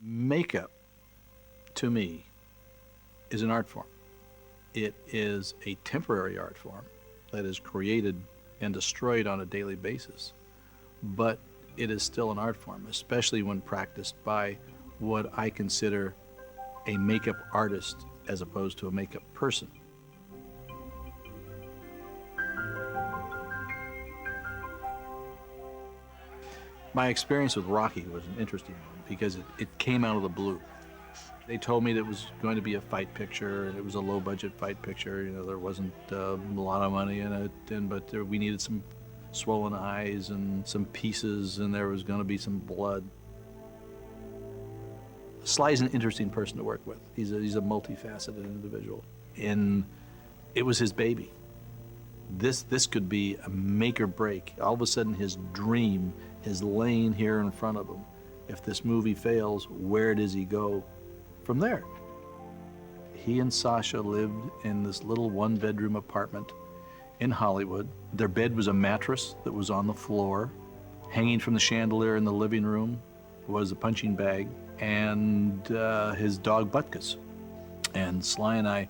Makeup, to me, is an art form. It is a temporary art form that is created and destroyed on a daily basis, but it is still an art form, especially when practiced by what I consider a makeup artist as opposed to a makeup person. My experience with Rocky was an interesting one because it came out of the blue. They told me that it was going to be a fight picture, and it was a low-budget fight picture. You know, there wasn't a lot of money in it, but we needed some swollen eyes and some pieces, and there was going to be some blood. Sly's an interesting person to work with. He's a multifaceted individual, and it was his baby. This could be a make or break. All of a sudden, his dream is laying here in front of him. If this movie fails, where does he go from there? He and Sasha lived in this little one-bedroom apartment in Hollywood. Their bed was a mattress that was on the floor. Hanging from the chandelier in the living room was a punching bag and his dog Butkus. And Sly and I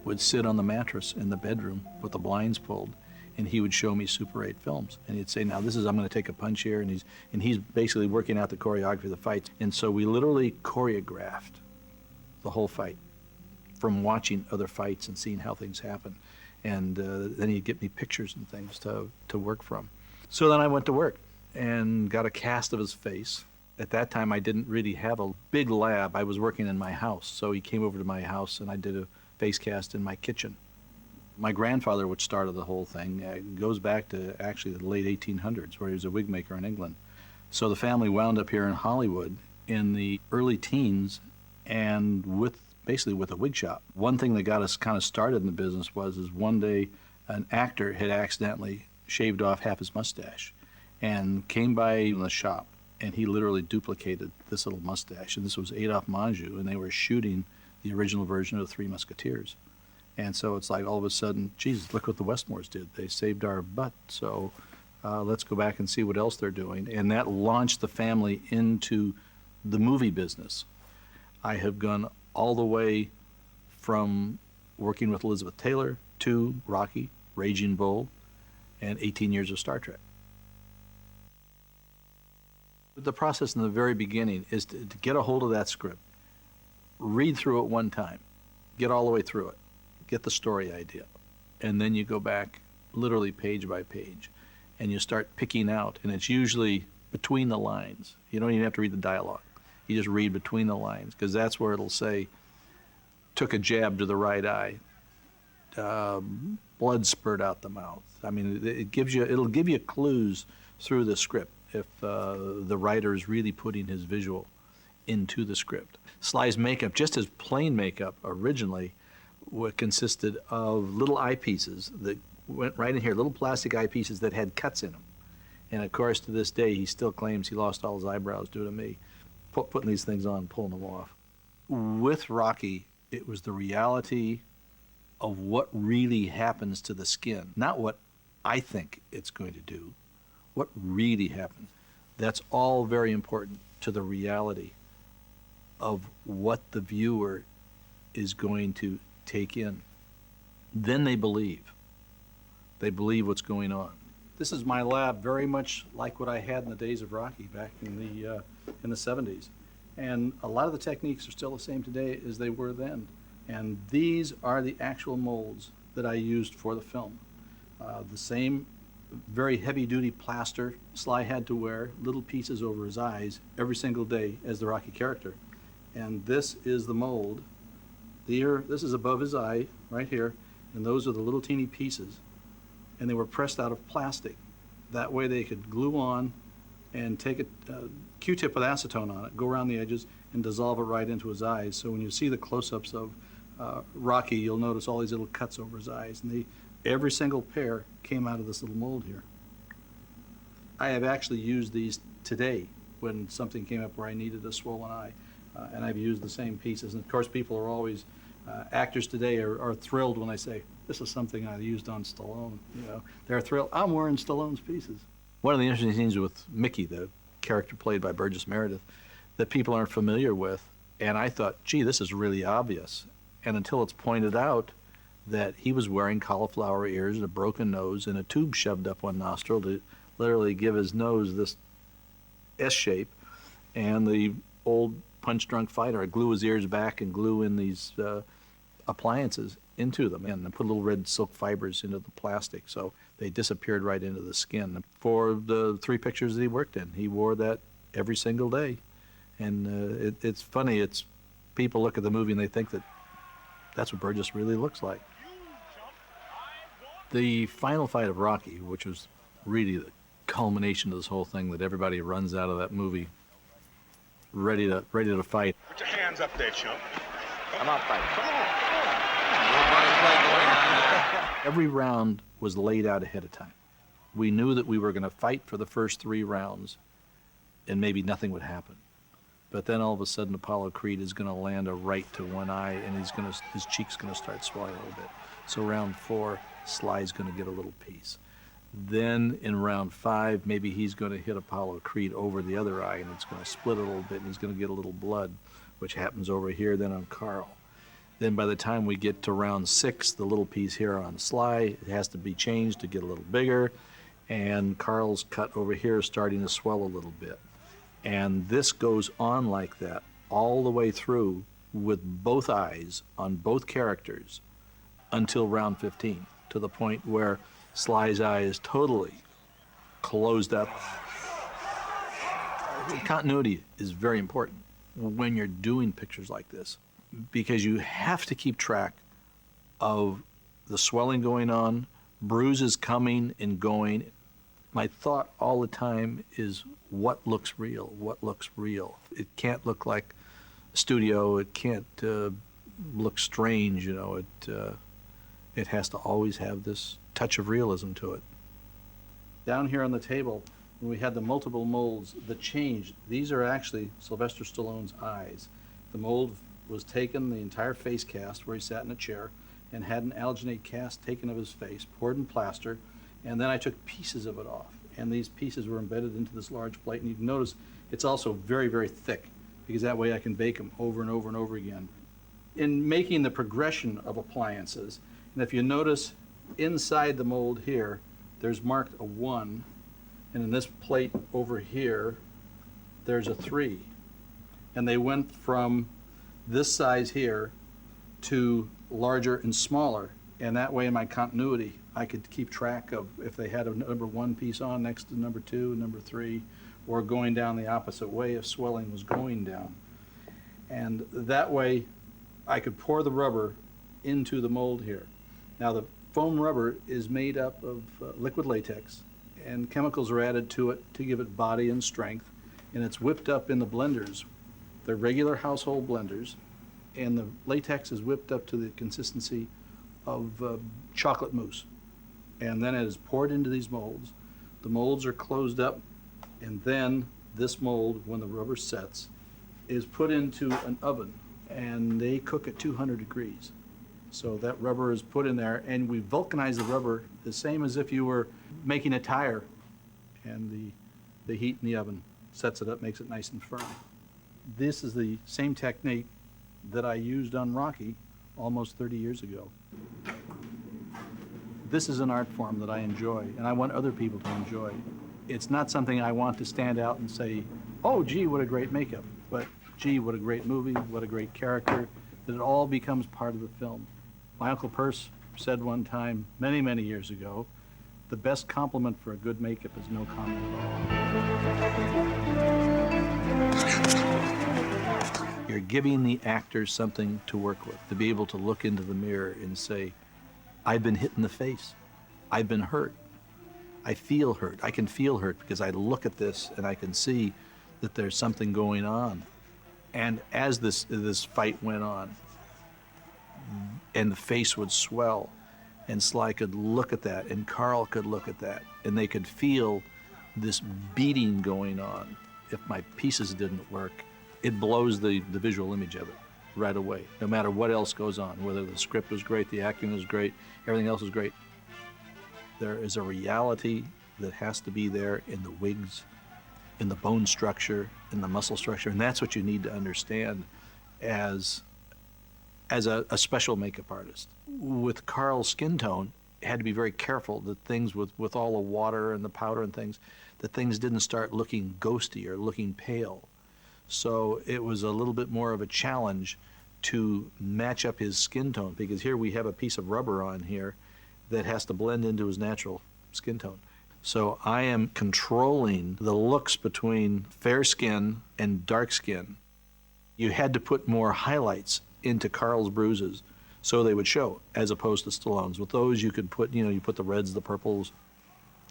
would sit on the mattress in the bedroom with the blinds pulled, and he would show me Super 8 films. And he'd say, now this is, I'm gonna take a punch here, and he's basically working out the choreography of the fights. And so we literally choreographed the whole fight from watching other fights and seeing how things happen. And then he'd get me pictures and things to work from. So then I went to work and got a cast of his face. At that time, I didn't really have a big lab. I was working in my house. So he came over to my house and I did a face cast in my kitchen. My grandfather, which started the whole thing, goes back to actually the late 1800s, where he was a wig maker in England. So the family wound up here in Hollywood in the early teens, and basically with a wig shop. One thing that got us kind of started in the business is one day an actor had accidentally shaved off half his mustache and came by the shop, and he literally duplicated this little mustache. And this was Adolphe Menjou, and they were shooting the original version of the Three Musketeers. And so it's like all of a sudden, Jesus, look what the Westmores did. They saved our butt. So let's go back and see what else they're doing. And that launched the family into the movie business. I have gone all the way from working with Elizabeth Taylor to Rocky, Raging Bull, and 18 years of Star Trek. The process in the very beginning is to get a hold of that script, read through it one time, get all the way through it, get the story idea, and then you go back literally page by page, and you start picking out, and it's usually between the lines. You don't even have to read the dialogue. You just read between the lines, because that's where it'll say, took a jab to the right eye, blood spurt out the mouth. I mean, it'll give you clues through the script if the writer is really putting his visual into the script. Sly's makeup, just as plain makeup originally, consisted of little eyepieces that went right in here, little plastic eyepieces that had cuts in them. And of course, to this day, he still claims he lost all his eyebrows due to me putting these things on, pulling them off. With Rocky, it was the reality of what really happens to the skin, not what I think it's going to do, what really happens. That's all very important to the reality of what the viewer is going to take in. Then they believe. They believe what's going on. This is my lab, very much like what I had in the days of Rocky back in the 70s. And a lot of the techniques are still the same today as they were then. And these are the actual molds that I used for the film. The same very heavy-duty plaster Sly had to wear, little pieces over his eyes every single day as the Rocky character. And this is the mold. This is above his eye, right here, and those are the little teeny pieces. And they were pressed out of plastic. That way they could glue on and take a Q-tip with acetone on it, go around the edges, and dissolve it right into his eyes. So when you see the close-ups of Rocky, you'll notice all these little cuts over his eyes. And every single pair came out of this little mold here. I have actually used these today when something came up where I needed a swollen eye. And I've used the same pieces. And of course, people are always, actors today are thrilled when I say, this is something I used on Stallone. You know, they're thrilled, I'm wearing Stallone's pieces. One of the interesting things with Mickey, the character played by Burgess Meredith, that people aren't familiar with. And I thought, gee, this is really obvious. And until it's pointed out that he was wearing cauliflower ears and a broken nose and a tube shoved up one nostril to literally give his nose this S shape, and the old punch-drunk fighter would glue his ears back and glue in these appliances into them and put little red silk fibers into the plastic so they disappeared right into the skin. For the 3 pictures that he worked in, he wore that every single day. And it's funny, it's people look at the movie and they think that that's what Burgess really looks like. The final fight of Rocky, which was really the culmination of this whole thing, that everybody runs out of that movie ready to fight. Put your hands up there, chump. I'm not fighting. Come on. Every round was laid out ahead of time. We knew that we were going to fight for the first 3 rounds and maybe nothing would happen. But then all of a sudden Apollo Creed is going to land a right to one eye and his cheek's going to start swelling a little bit. So round 4, Sly's going to get a little piece. Then in round 5, maybe he's going to hit Apollo Creed over the other eye and it's going to split a little bit and he's going to get a little blood, which happens over here then on Carl. Then by the time we get to round 6, the little piece here on Sly, it has to be changed to get a little bigger, and Carl's cut over here is starting to swell a little bit. And this goes on like that all the way through with both eyes on both characters until round 15, to the point where Sly's eye is totally closed up. Continuity is very important when you're doing pictures like this, because you have to keep track of the swelling going on, bruises coming and going. My thought all the time is what looks real, what looks real. It can't look like a studio, it can't look strange, you know, it has to always have this touch of realism to it. Down here on the table, when we had the multiple molds that changed, these are actually Sylvester Stallone's eyes. The mold was taken, the entire face cast where he sat in a chair, and had an alginate cast taken of his face, poured in plaster, and then I took pieces of it off. And these pieces were embedded into this large plate. And you can notice it's also very, very thick, because that way I can bake them over and over and over again. In making the progression of appliances, and if you notice inside the mold here, there's marked a 1, and in this plate over here, there's a 3. And they went from this size here to larger and smaller, and that way in my continuity I could keep track of if they had a number 1 piece on next to number 2 and number 3, or going down the opposite way if swelling was going down. And that way I could pour the rubber into the mold here. Now the foam rubber is made up of liquid latex, and chemicals are added to it to give it body and strength, and it's whipped up in the blenders. They're regular household blenders, and the latex is whipped up to the consistency of chocolate mousse. And then it is poured into these molds. The molds are closed up, and then this mold, when the rubber sets, is put into an oven, and they cook at 200 degrees. So that rubber is put in there, and we vulcanize the rubber the same as if you were making a tire, and the heat in the oven sets it up, makes it nice and firm. This is the same technique that I used on Rocky almost 30 years ago. This is an art form that I enjoy, and I want other people to enjoy. It's not something I want to stand out and say, oh, gee, what a great makeup, but gee, what a great movie, what a great character, that it all becomes part of the film. My Uncle Perce said one time, many, many years ago, the best compliment for a good makeup is no comment at all. You're giving the actors something to work with, to be able to look into the mirror and say, I've been hit in the face. I've been hurt. I feel hurt. I can feel hurt because I look at this and I can see that there's something going on. And as this fight went on, and the face would swell, and Sly could look at that, and Carl could look at that, and they could feel this beating going on. If my pieces didn't work, it blows the visual image of it right away, no matter what else goes on, whether the script was great, the acting was great, everything else is great. There is a reality that has to be there in the wigs in the bone structure, in the muscle structure, and that's what you need to understand as a special makeup artist. With Carl's skin tone, it had to be very careful that things with all the water and the powder and things, that things didn't start looking ghosty or looking pale. So it was a little bit more of a challenge to match up his skin tone, because here we have a piece of rubber on here that has to blend into his natural skin tone. So I am controlling the looks between fair skin and dark skin. You had to put more highlights into Carl's bruises so they would show, as opposed to Stallone's. With those you could put, you put the reds, the purples.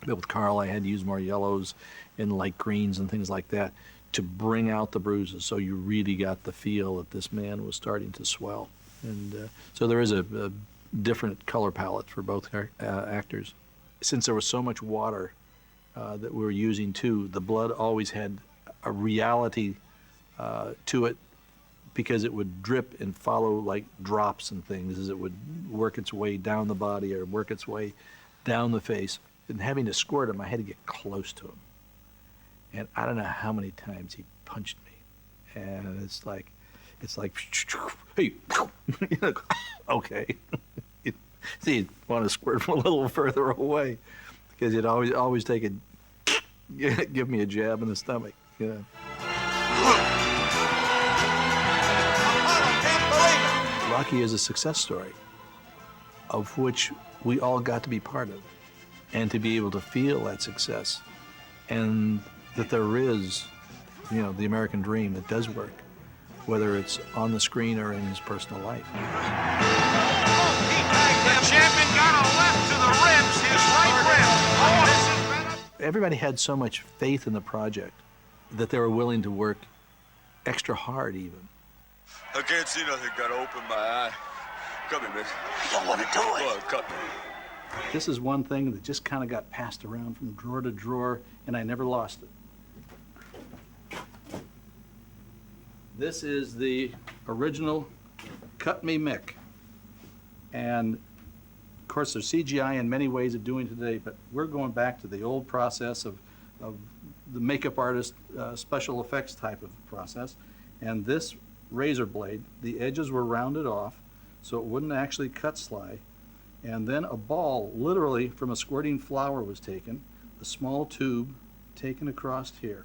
But with Carl, I had to use more yellows and light greens and things like that to bring out the bruises, so you really got the feel that this man was starting to swell. And so there is a different color palette for both actors. Since there was so much water that we were using too, the blood always had a reality to it, because it would drip and follow like drops and things as it would work its way down the body or work its way down the face. And having to squirt him, I had to get close to him. And I don't know how many times he punched me. And it's like, hey, okay. See, you'd want to squirt from a little further away, because you'd always take give me a jab in the stomach. Yeah. Rocky is a success story of which we all got to be part of, and to be able to feel that success, and that there is, the American dream that does work, whether it's on the screen or in his personal life. The champion got a left to the ribs, his right rib. This is better. Everybody had so much faith in the project that they were willing to work extra hard even. I can't see nothing. Gotta open my eye. Cut me, Mick. I don't want to do it. Well, cut me. This is one thing that just kind of got passed around from drawer to drawer, and I never lost it. This is the original Cut Me Mick. And of course, there's CGI in many ways of doing it today, but we're going back to the old process of the makeup artist special effects type of process. And this razor blade, the edges were rounded off so it wouldn't actually cut Sly. And then a ball, literally from a squirting flower, was taken, a small tube taken across here.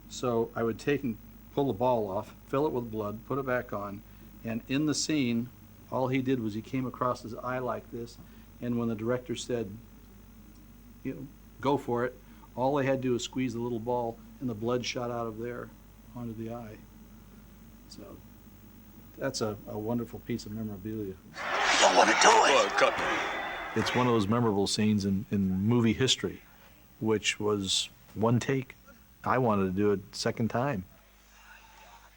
So I would take and pull the ball off, fill it with blood, put it back on, and in the scene, all he did was he came across his eye like this, and when the director said, go for it, all they had to do was squeeze the little ball, and the blood shot out of there onto the eye. So that's a wonderful piece of memorabilia. I don't want to do it. Well, cut me. It's one of those memorable scenes in movie history, which was one take. I wanted to do it second time.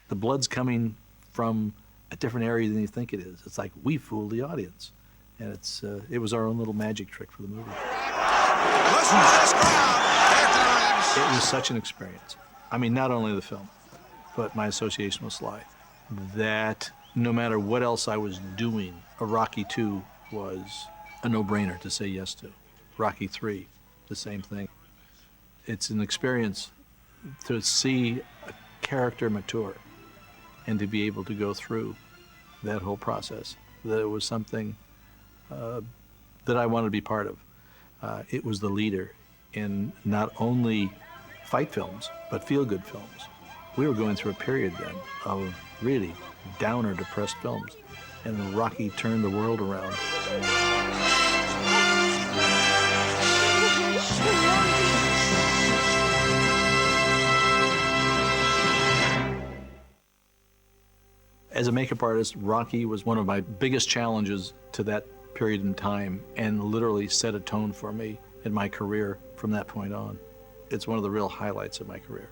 The blood's coming from a different area than you think it is. It's like we fooled the audience, and it was our own little magic trick for the movie. It was such an experience. I mean, not only the film, but my association with Sly, that no matter what else I was doing, a Rocky II was a no-brainer to say yes to. Rocky III, the same thing. It's an experience to see a character mature and to be able to go through that whole process. That it was something that I wanted to be part of. It was the leader in not only fight films, but feel-good films. We were going through a period then of really downer, depressed films, and Rocky turned the world around. As a makeup artist, Rocky was one of my biggest challenges to that period in time, and literally set a tone for me in my career from that point on. It's one of the real highlights of my career.